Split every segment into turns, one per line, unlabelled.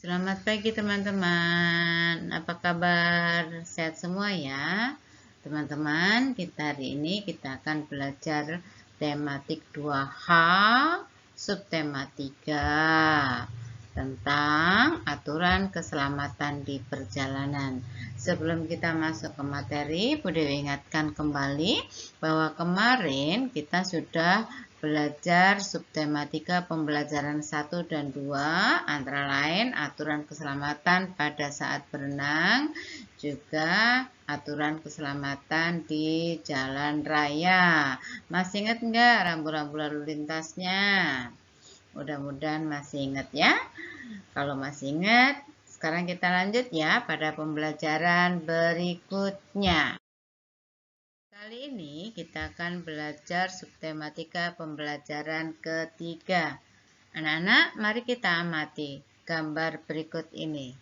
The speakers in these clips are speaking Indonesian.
Selamat pagi teman-teman. Apa kabar? Sehat semua ya? Teman-teman, hari ini kita akan belajar tematik 2H, subtema 3 tentang aturan keselamatan di perjalanan. Sebelum kita masuk ke materi, Budi ingatkan kembali bahwa kemarin kita sudah belajar subtematika pembelajaran 1 dan 2, antara lain aturan keselamatan pada saat berenang, juga aturan keselamatan di jalan raya. Masih ingat nggak rambu-rambu lalu lintasnya? Mudah-mudahan masih ingat ya. Kalau masih ingat, sekarang kita lanjut ya pada pembelajaran berikutnya. Kali ini kita akan belajar subtematika pembelajaran ketiga. Anak-anak, mari kita amati gambar berikut ini.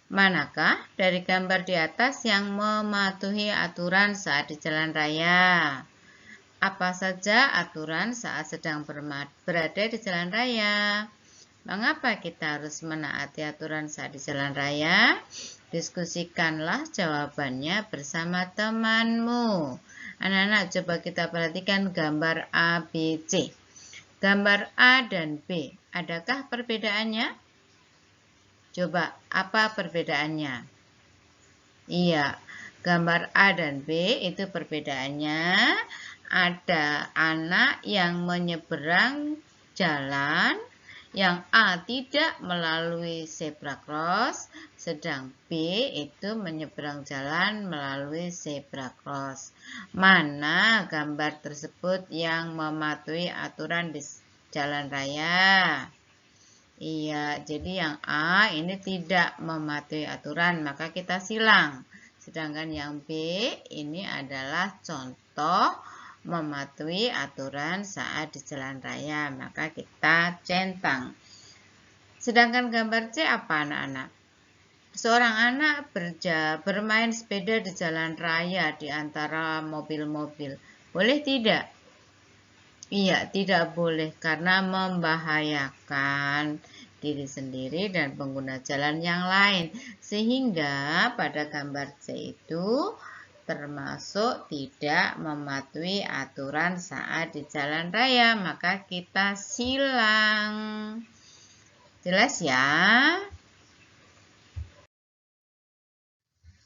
Manakah dari gambar di atas yang mematuhi aturan saat di jalan raya? Apa saja aturan saat sedang berada di jalan raya? Mengapa kita harus menaati aturan saat di jalan raya? Diskusikanlah jawabannya bersama temanmu. Anak-anak, coba kita perhatikan gambar A, B, C. Gambar A dan B, adakah perbedaannya? Coba, apa perbedaannya? Iya, gambar A dan B itu perbedaannya. Ada anak yang menyeberang jalan, yang A tidak melalui zebra cross, sedang B itu menyeberang jalan melalui zebra cross. Mana gambar tersebut yang mematuhi aturan di jalan raya? Iya, jadi yang A ini tidak mematuhi aturan, maka kita silang. Sedangkan yang B ini adalah contoh mematuhi aturan saat di jalan raya, maka kita centang. Sedangkan gambar C apa anak-anak? Seorang anak bermain sepeda di jalan raya di antara mobil-mobil. Boleh tidak? Iya, tidak boleh karena membahayakan diri sendiri dan pengguna jalan yang lain. Sehingga pada gambar C itu termasuk tidak mematuhi aturan saat di jalan raya, maka kita silang. Jelas ya?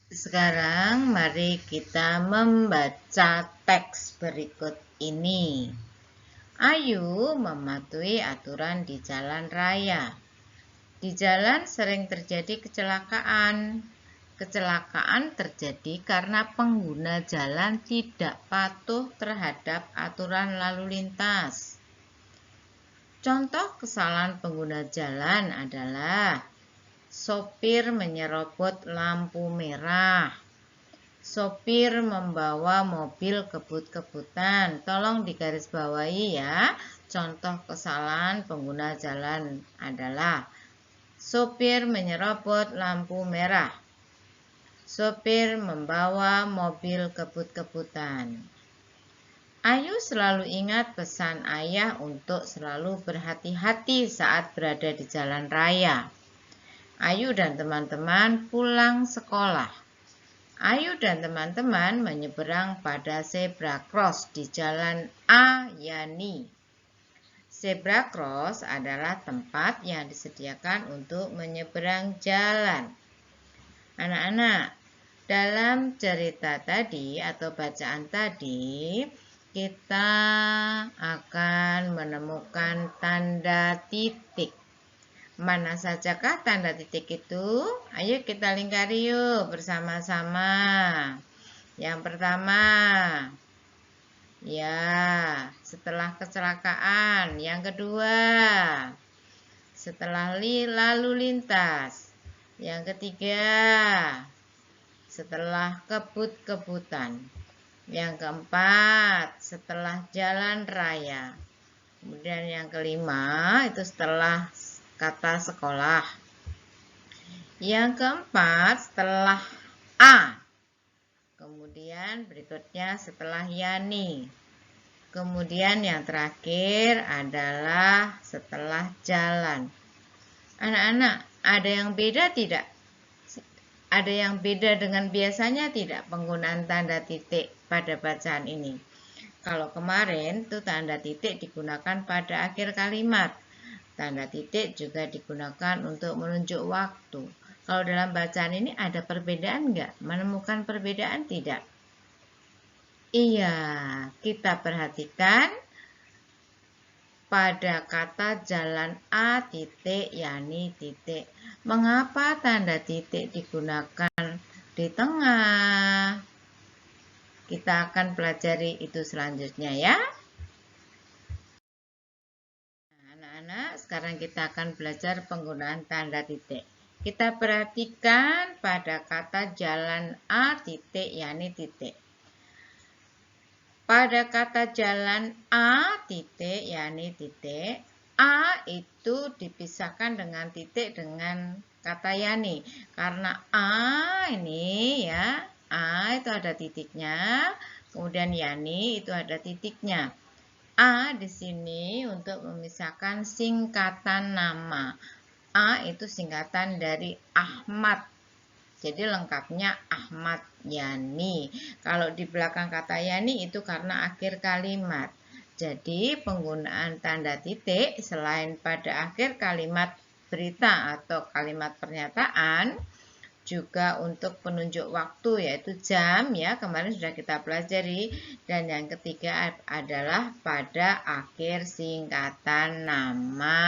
Sekarang mari kita membaca teks berikut ini. Ayu mematuhi aturan di jalan raya. Di jalan sering terjadi kecelakaan. Kecelakaan terjadi karena pengguna jalan tidak patuh terhadap aturan lalu lintas. Contoh kesalahan pengguna jalan adalah sopir menyerobot lampu merah, sopir membawa mobil kebut-kebutan. Tolong digarisbawahi ya. Contoh kesalahan pengguna jalan adalah sopir menyerobot lampu merah, sopir membawa mobil kebut-kebutan. Ayu selalu ingat pesan ayah untuk selalu berhati-hati saat berada di jalan raya. Ayu dan teman-teman pulang sekolah. Ayu dan teman-teman menyeberang pada zebra cross di jalan A Yani. Zebra cross adalah tempat yang disediakan untuk menyeberang jalan. Anak-anak, dalam cerita tadi atau bacaan tadi, kita akan menemukan tanda titik. Mana sajakah tanda titik itu? Ayo kita lingkari yuk bersama-sama. Yang pertama, ya, setelah kecelakaan. Yang kedua, setelah lalu lintas. Yang ketiga, setelah kebut-kebutan. Yang keempat, setelah jalan raya. Kemudian yang kelima, itu setelah kata sekolah. Yang keempat, setelah A. Kemudian berikutnya setelah Yani. Kemudian yang terakhir adalah setelah jalan. Anak-anak, Ada yang beda tidak? Ada yang beda dengan biasanya tidak penggunaan tanda titik pada bacaan ini? Kalau kemarin tuh tanda titik digunakan pada akhir kalimat. Tanda titik juga digunakan untuk menunjuk waktu. Kalau dalam bacaan ini ada perbedaan nggak? Menemukan perbedaan tidak? Iya, kita perhatikan pada kata jalan A titik yani titik. Mengapa tanda titik digunakan di tengah? Kita akan pelajari itu selanjutnya ya. Anak-anak, sekarang kita akan belajar penggunaan tanda titik. Kita perhatikan pada kata jalan A titik yani titik. Pada kata jalan A titik yani titik, A itu dipisahkan dengan titik dengan kata yani. Karena A ini ya, A itu ada titiknya, kemudian yani itu ada titiknya. A di sini untuk memisahkan singkatan nama. A itu singkatan dari Ahmad. Jadi lengkapnya Ahmad Yani. Kalau di belakang kata Yani itu karena akhir kalimat. Jadi penggunaan tanda titik selain pada akhir kalimat berita atau kalimat pernyataan, juga untuk penunjuk waktu yaitu jam ya, kemarin sudah kita pelajari. Dan yang ketiga adalah pada akhir singkatan nama.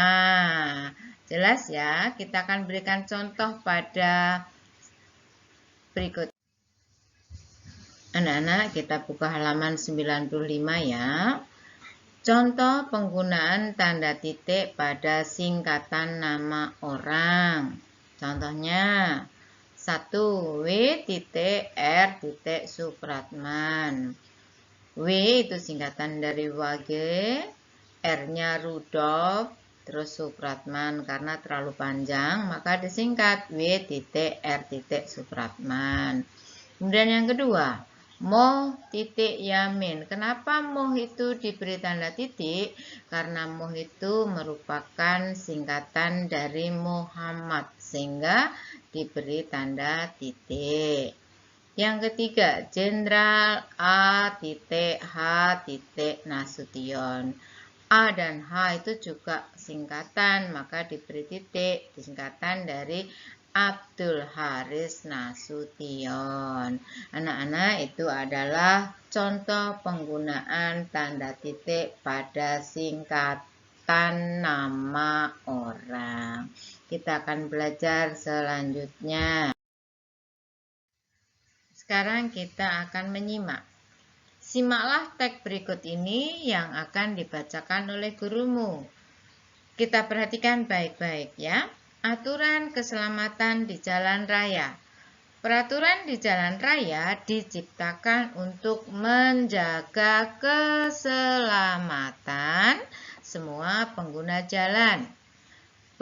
Jelas ya? Kita akan berikan contoh pada berikut. Anak-anak, kita buka halaman 95 ya. Contoh penggunaan tanda titik pada singkatan nama orang. Contohnya 1. W.R. Supratman. W itu singkatan dari Wage, R-nya Rudolf, terus Supratman. Karena terlalu panjang, maka disingkat W.R. Supratman. Kemudian yang kedua, Moh titik Yamin. Kenapa Moh itu diberi tanda titik? Karena Moh itu merupakan singkatan dari Muhammad, sehingga diberi tanda titik. Yang ketiga, Jenderal A titik H titik Nasution. A dan H itu juga singkatan, maka diberi titik, singkatan dari Abdul Haris Nasution. Anak-anak, itu adalah contoh penggunaan tanda titik pada singkatan nama orang. Kita akan belajar selanjutnya. Sekarang kita akan menyimak. Simaklah teks berikut ini yang akan dibacakan oleh gurumu. Kita perhatikan baik-baik ya. Aturan keselamatan di jalan raya. Peraturan di jalan raya diciptakan untuk menjaga keselamatan semua pengguna jalan.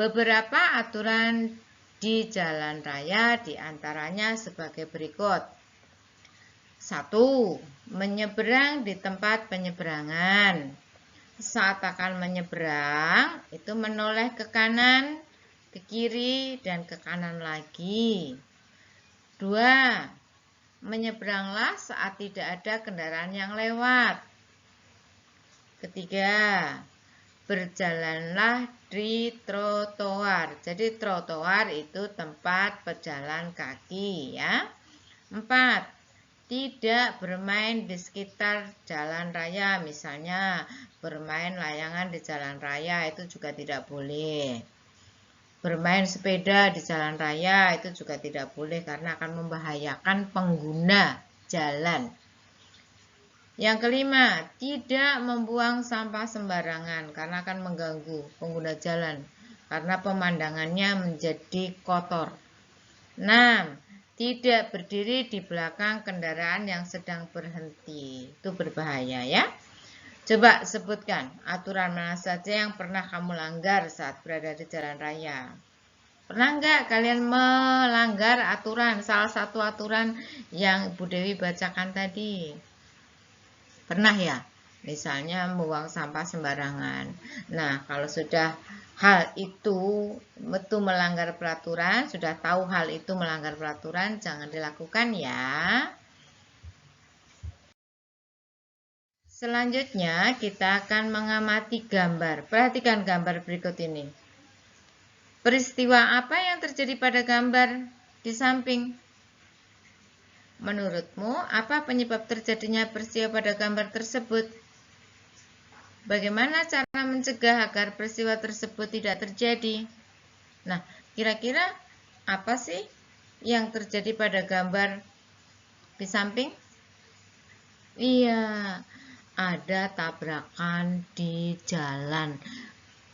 Beberapa aturan di jalan raya diantaranya sebagai berikut. 1. Menyeberang di tempat penyeberangan. Saat akan menyeberang, itu menoleh ke kanan, ke kiri, dan ke kanan lagi. 2. Menyeberanglah saat tidak ada kendaraan yang lewat. 3. Berjalanlah di trotoar. Jadi trotoar itu tempat pejalan kaki ya. 4. Tidak bermain di sekitar jalan raya, misalnya bermain layangan di jalan raya itu juga tidak boleh. Bermain sepeda di jalan raya itu juga tidak boleh karena akan membahayakan pengguna jalan. Yang kelima, tidak membuang sampah sembarangan karena akan mengganggu pengguna jalan karena pemandangannya menjadi kotor. 6. Tidak berdiri di belakang kendaraan yang sedang berhenti. Itu berbahaya ya. Coba sebutkan aturan mana saja yang pernah kamu langgar saat berada di jalan raya. Pernah nggak kalian melanggar aturan, salah satu aturan yang Ibu Dewi bacakan tadi? Pernah ya? misalnya membuang sampah sembarangan. Nah, kalau sudah hal itu melanggar peraturan, sudah tahu hal itu melanggar peraturan, jangan dilakukan ya. Selanjutnya, kita akan mengamati gambar. Perhatikan gambar berikut ini. Peristiwa apa yang terjadi pada gambar di samping? Menurutmu, apa penyebab terjadinya peristiwa pada gambar tersebut? Bagaimana cara mencegah agar peristiwa tersebut tidak terjadi? Nah, kira-kira apa sih yang terjadi pada gambar di samping? Iya, ada tabrakan di jalan.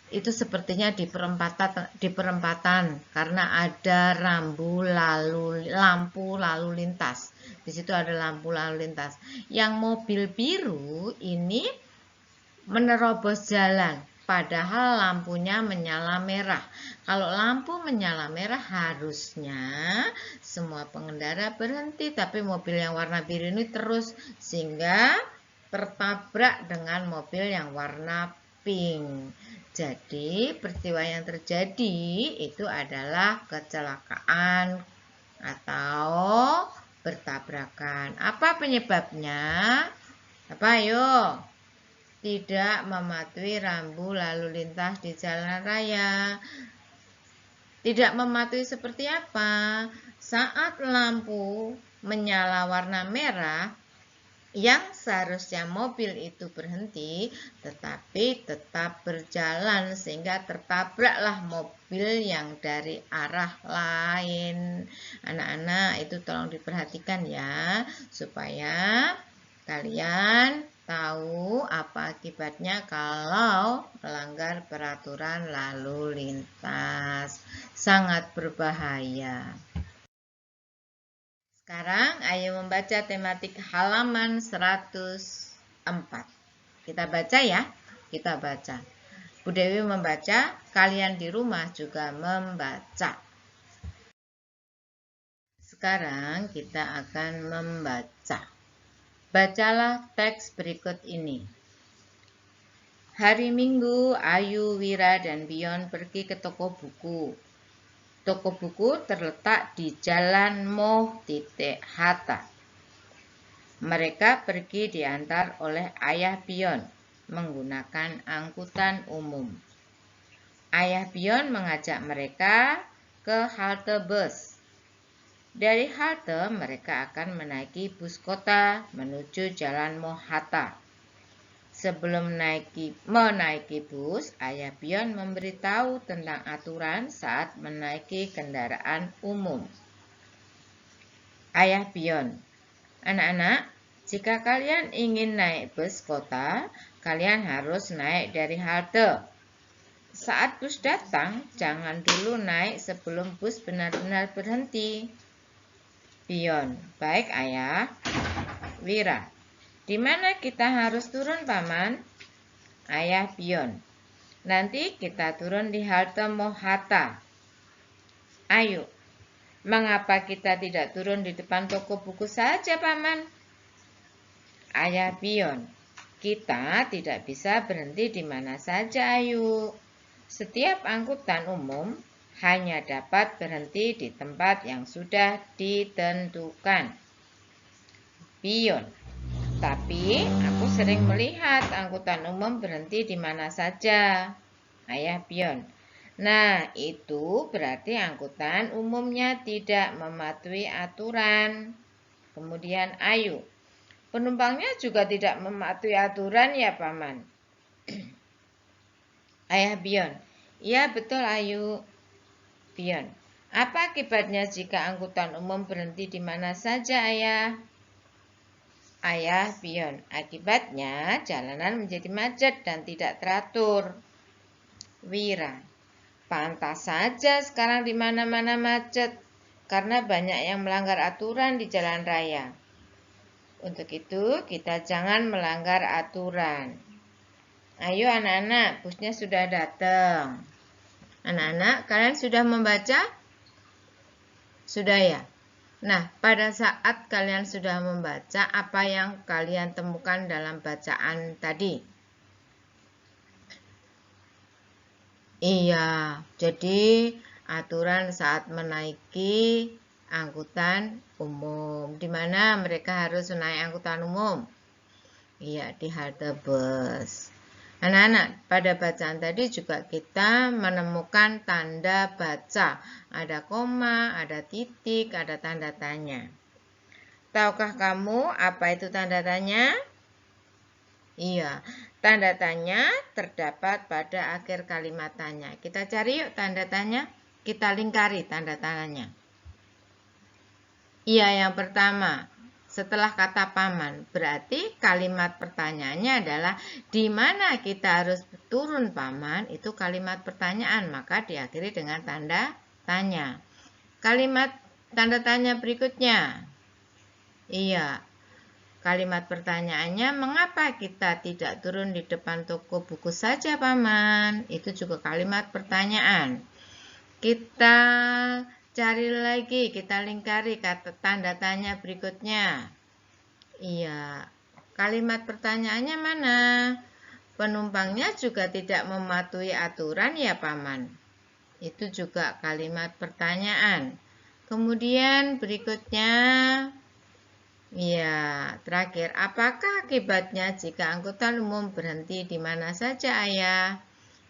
Itu sepertinya di perempatan karena ada lampu lalu lintas. Di situ ada lampu lalu lintas. Yang mobil biru ini menerobos jalan, padahal lampunya menyala merah. Kalau lampu menyala merah harusnya semua pengendara berhenti, tapi mobil yang warna biru ini terus sehingga tertabrak dengan mobil yang warna pink. Jadi peristiwa yang terjadi itu adalah kecelakaan atau bertabrakan. Apa penyebabnya? Apa ayo? Tidak mematuhi rambu lalu lintas di jalan raya. Tidak mematuhi seperti apa? Saat lampu menyala warna merah, yang seharusnya mobil itu berhenti, tetapi tetap berjalan sehingga tertabraklah mobil yang dari arah lain. Anak-anak itu tolong diperhatikan ya, supaya kalian tahu apa akibatnya kalau melanggar peraturan lalu lintas. Sangat berbahaya. Sekarang ayo membaca tematik halaman 104. Kita baca ya, kita baca. Bu Dewi membaca, kalian di rumah juga membaca. Sekarang kita akan membaca. Bacalah teks berikut ini. Hari Minggu, Ayu, Wira, dan Bion pergi ke toko buku. Toko buku terletak di Jalan Moh.Hatta. Mereka pergi diantar oleh Ayah Bion menggunakan angkutan umum. Ayah Bion mengajak mereka ke halte bus. Dari halte mereka akan menaiki bus kota menuju Jalan Moh.Hatta. Sebelum menaiki bus, Ayah Bion memberitahu tentang aturan saat menaiki kendaraan umum. Ayah Bion, anak-anak, jika kalian ingin naik bus kota, kalian harus naik dari halte. Saat bus datang, jangan dulu naik sebelum bus benar-benar berhenti. Bion, baik Ayah. Wira, di mana kita harus turun, Paman? Ayah Bion, nanti kita turun di halte Moh.Hatta. Ayo, mengapa kita tidak turun di depan toko buku saja, Paman? Ayah Bion, kita tidak bisa berhenti di mana saja, Ayu. Setiap angkutan umum hanya dapat berhenti di tempat yang sudah ditentukan. Bion, tapi aku sering melihat angkutan umum berhenti di mana saja. Ayah Bion, nah itu berarti angkutan umumnya tidak mematuhi aturan. Kemudian Ayu, penumpangnya juga tidak mematuhi aturan ya Paman. Ayah Bion, iya betul Ayu. Bion, apa akibatnya jika angkutan umum berhenti di mana saja Ayah? Ayah Bion, akibatnya jalanan menjadi macet dan tidak teratur. Wira, pantas saja sekarang di mana-mana macet karena banyak yang melanggar aturan di jalan raya. Untuk itu kita jangan melanggar aturan. Ayo anak-anak, busnya sudah datang. Anak-anak, kalian sudah membaca? Sudah ya? Nah, pada saat kalian sudah membaca, apa yang kalian temukan dalam bacaan tadi? Iya, jadi aturan saat menaiki angkutan umum. Di mana mereka harus naik angkutan umum? Iya, di halte bus. Anak-anak, pada bacaan tadi juga kita menemukan tanda baca. Ada koma, ada titik, ada tanda tanya. Tahukah kamu apa itu tanda tanya? Iya, tanda tanya terdapat pada akhir kalimat tanya. Kita cari yuk tanda tanya. Kita lingkari tanda tanyanya. Iya, yang pertama. Setelah kata paman, berarti kalimat pertanyaannya adalah di mana kita harus turun paman, itu kalimat pertanyaan, maka diakhiri dengan tanda tanya. Kalimat tanda tanya berikutnya. Iya, kalimat pertanyaannya, mengapa kita tidak turun di depan toko buku saja paman? Itu juga kalimat pertanyaan. Kita cari lagi, kita lingkari kata tanda tanya berikutnya. Iya, kalimat pertanyaannya mana? Penumpangnya juga tidak mematuhi aturan ya paman. Itu juga kalimat pertanyaan. Kemudian berikutnya, ya, terakhir, apakah akibatnya jika angkutan umum berhenti di mana saja ayah?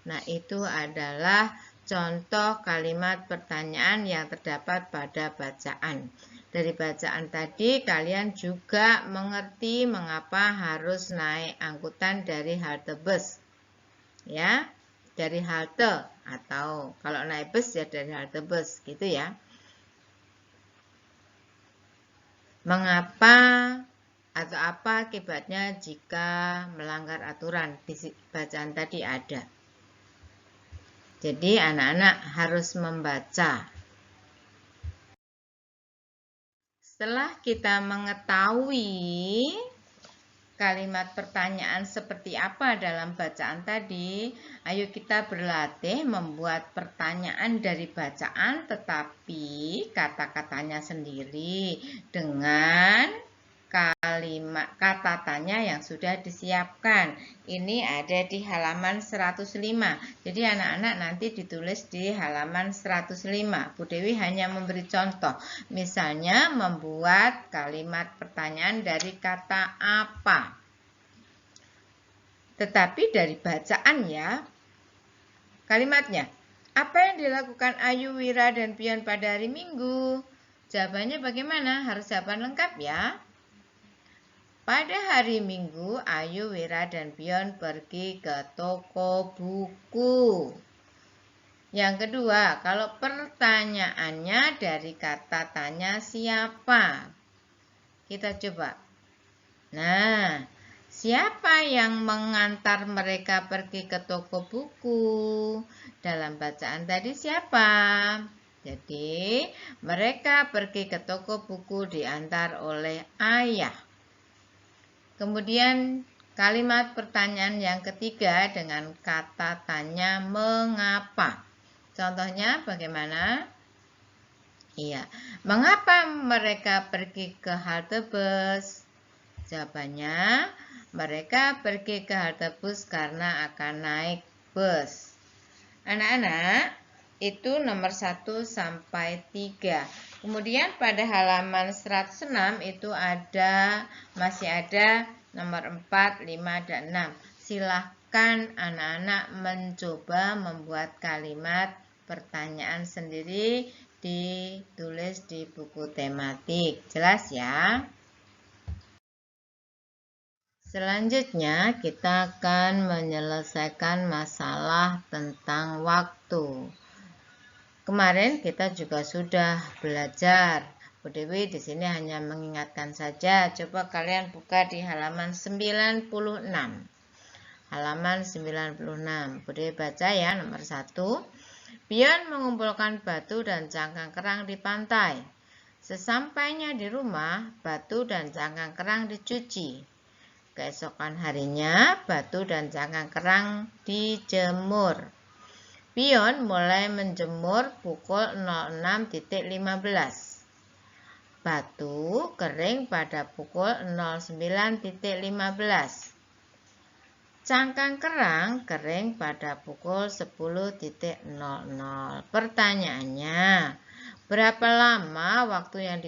Nah, itu adalah contoh kalimat pertanyaan yang terdapat pada bacaan. Dari bacaan tadi, kalian juga mengerti mengapa harus naik angkutan dari halte bus. Ya, dari halte atau kalau naik bus ya dari halte bus, gitu ya. Mengapa atau apa akibatnya jika melanggar aturan? Di bacaan tadi ada. Jadi anak-anak harus membaca. Setelah kita mengetahui kalimat pertanyaan seperti apa dalam bacaan tadi, ayo kita berlatih membuat pertanyaan dari bacaan tetapi kata-katanya sendiri dengan kalimat kata tanya yang sudah disiapkan. Ini ada di halaman 105. Jadi anak-anak nanti ditulis di halaman 105. Bu Dewi hanya memberi contoh. Misalnya membuat kalimat pertanyaan dari kata apa. Tetapi dari bacaan ya. Kalimatnya. Apa yang dilakukan Ayu, Wira, dan Pion pada hari Minggu? Jawabannya bagaimana? Harus jawaban lengkap ya. Pada hari Minggu, Ayu, Wira, dan Pion pergi ke toko buku. Yang kedua, kalau pertanyaannya dari kata tanya siapa? Kita coba. Nah, siapa yang mengantar mereka pergi ke toko buku? Dalam bacaan tadi siapa? Jadi, mereka pergi ke toko buku diantar oleh ayah. Kemudian kalimat pertanyaan yang ketiga dengan kata tanya mengapa. Contohnya bagaimana? Iya, mengapa mereka pergi ke halte bus? Jawabannya, mereka pergi ke halte bus karena akan naik bus. Anak-anak, itu nomor 1 sampai 3. Kemudian pada halaman 106 itu masih ada nomor 4, 5, dan 6. Silahkan anak-anak mencoba membuat kalimat pertanyaan sendiri ditulis di buku tematik. Jelas ya? Selanjutnya kita akan menyelesaikan masalah tentang waktu. Kemarin kita juga sudah belajar. Bu Dewi di sini hanya mengingatkan saja. Coba kalian buka di halaman 96. Halaman 96. Bu Dewi baca ya nomor 1. Pion mengumpulkan batu dan cangkang kerang di pantai. Sesampainya di rumah, batu dan cangkang kerang dicuci. Keesokan harinya, batu dan cangkang kerang dijemur. Pion mulai menjemur pukul 06.15. Batu kering pada pukul 09.15. Cangkang kerang kering pada pukul 10.00. Pertanyaannya, berapa lama waktu yang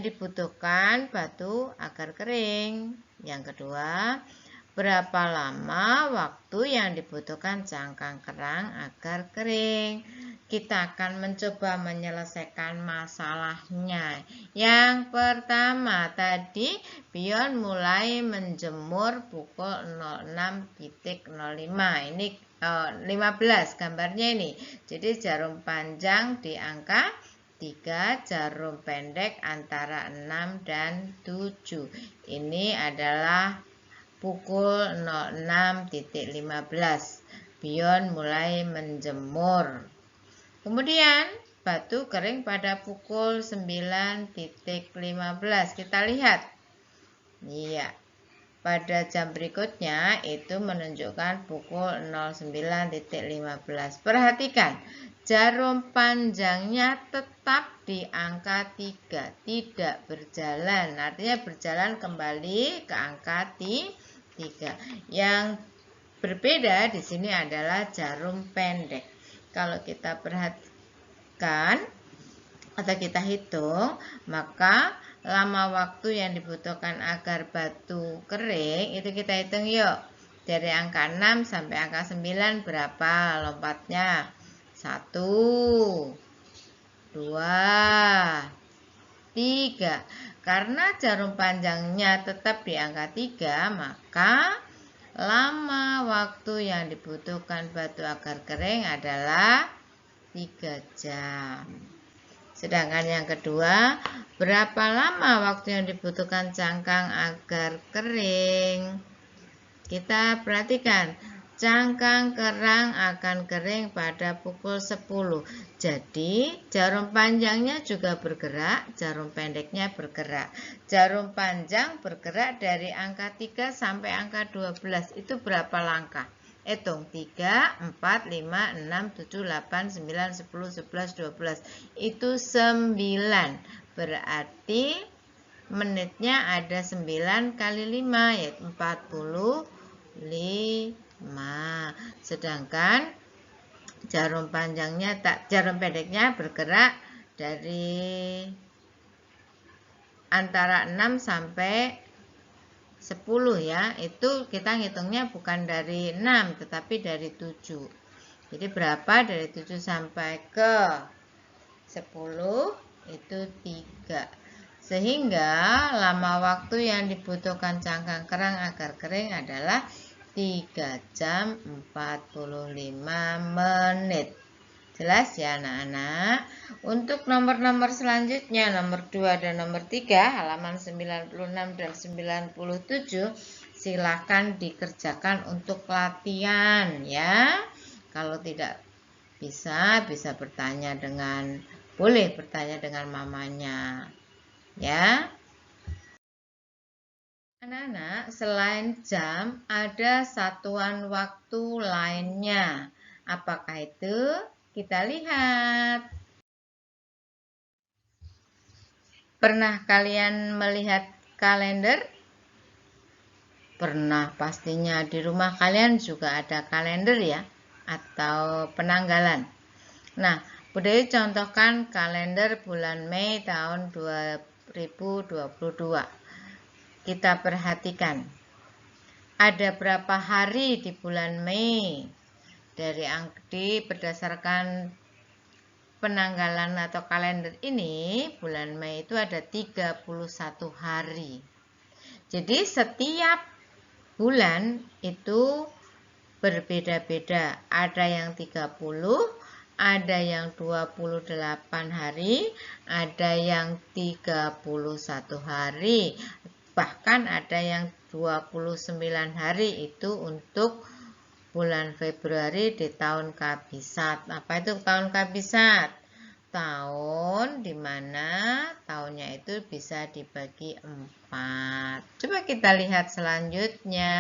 dibutuhkan batu agar kering? Yang kedua, berapa lama waktu yang dibutuhkan cangkang kerang agar kering? Kita akan mencoba menyelesaikan masalahnya. Yang pertama tadi, Pion mulai menjemur pukul 06.05. Ini 15 gambarnya ini. Jadi jarum panjang di angka 3, jarum pendek antara 6 dan 7. Ini adalah pukul 06.15. Pion mulai menjemur. Kemudian batu kering pada pukul 9.15. Kita lihat. Iya. Pada jam berikutnya itu menunjukkan pukul 09.15. Perhatikan, jarum panjangnya tetap di angka 3, tidak berjalan. Artinya berjalan kembali ke angka 3. Yang berbeda di sini adalah jarum pendek. Kalau kita perhatikan atau kita hitung, maka lama waktu yang dibutuhkan agar batu kering itu kita hitung yuk. Dari angka 6 sampai angka 9 berapa lompatnya? 1, 2, 3. Karena jarum panjangnya tetap di angka 3, maka lama waktu yang dibutuhkan batu agar kering adalah 3 jam. Sedangkan yang kedua, berapa lama waktu yang dibutuhkan cangkang agar kering? Kita perhatikan, cangkang kerang akan kering pada pukul 10. Jadi, jarum panjangnya juga bergerak, jarum pendeknya bergerak. Jarum panjang bergerak dari angka 3 sampai angka 12. Itu berapa langkah? Hitung 3, 4, 5, 6, 7, 8, 9, 10, 11, 12. Itu 9. Berarti menitnya ada 9 kali 5, yaitu 45. Sedangkan jarum pendeknya bergerak dari antara 6 sampai 10 ya. Itu kita ngitungnya bukan dari 6 tetapi dari 7. Jadi berapa dari 7 sampai ke 10 itu 3. Sehingga lama waktu yang dibutuhkan cangkang kerang agar kering adalah 3 jam 45 menit. Jelas ya anak-anak? Untuk nomor-nomor selanjutnya, nomor 2 dan nomor 3, halaman 96 dan 97, silakan dikerjakan untuk latihan ya. Kalau tidak bisa boleh bertanya dengan mamanya. Ya. Anak-anak, selain jam ada satuan waktu lainnya. Apakah itu? Kita lihat. Pernah kalian melihat kalender? Pernah, pastinya di rumah kalian juga ada kalender ya, atau penanggalan. Nah, Bude contohkan kalender bulan Mei tahun 2022. Kita perhatikan, ada berapa hari di bulan Mei? Berdasarkan penanggalan atau kalender ini, bulan Mei itu ada 31 hari. Jadi setiap bulan itu berbeda-beda. Ada yang 30, ada yang 28 hari, ada yang 31 hari. Bahkan ada yang 29 hari itu untuk bulan Februari di tahun Kabisat. Apa itu tahun Kabisat? Tahun dimana tahunnya itu bisa dibagi 4. Coba kita lihat selanjutnya.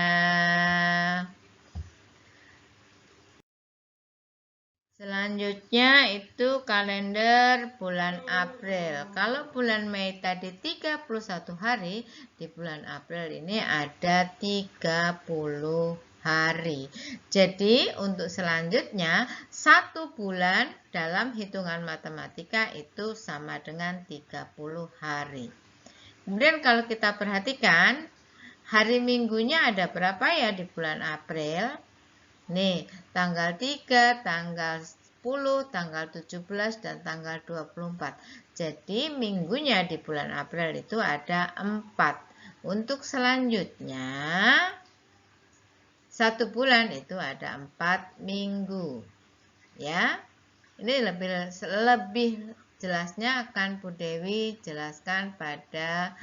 Selanjutnya itu kalender bulan April. Kalau bulan Mei tadi 31 hari, di bulan April ini ada 30 hari. Jadi untuk selanjutnya 1 bulan dalam hitungan matematika itu sama dengan 30 hari. Kemudian kalau kita perhatikan, hari minggunya ada berapa ya di bulan April? Nih, tanggal 3, tanggal 10, tanggal 17, dan tanggal 24. Jadi, minggunya di bulan April itu ada 4. Untuk selanjutnya, 1 bulan itu ada 4 minggu. Ya, ini lebih jelasnya akan Bu Dewi jelaskan pada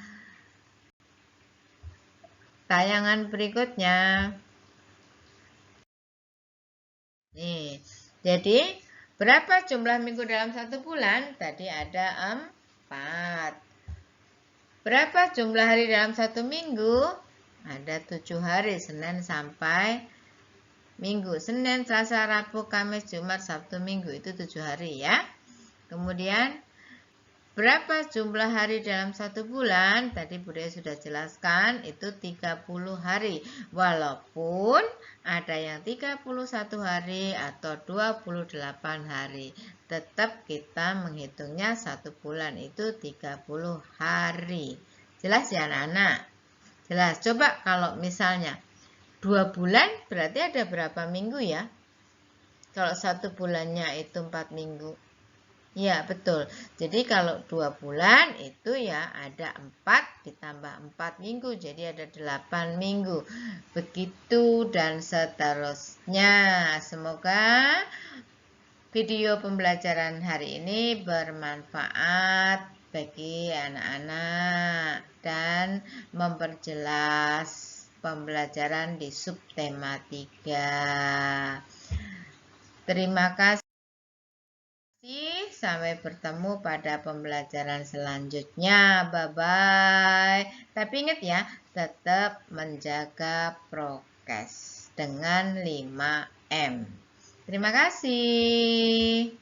tayangan berikutnya. Nih, jadi berapa jumlah minggu dalam 1 bulan? Tadi ada 4. Berapa jumlah hari dalam 1 minggu? Ada 7 hari, Senin sampai Minggu. Senin, Selasa, Rabu, Kamis, Jumat, Sabtu, Minggu. Itu 7 hari ya. Kemudian berapa jumlah hari dalam 1 bulan? Tadi Bu Dewi sudah jelaskan, itu 30 hari. Walaupun ada yang 31 hari atau 28 hari. Tetap kita menghitungnya 1 bulan itu 30 hari. Jelas ya anak-anak? Jelas. Coba kalau misalnya 2 bulan berarti ada berapa minggu ya? Kalau 1 bulannya itu 4 minggu. Ya, betul. Jadi kalau 2 bulan itu ya ada 4 ditambah 4 minggu. Jadi ada 8 minggu. Begitu dan seterusnya. Semoga video pembelajaran hari ini bermanfaat bagi anak-anak dan memperjelas pembelajaran di subtema 3. Terima kasih. Sampai bertemu pada pembelajaran selanjutnya. Bye-bye. Tapi ingat ya, tetap menjaga prokes dengan 5M. Terima kasih.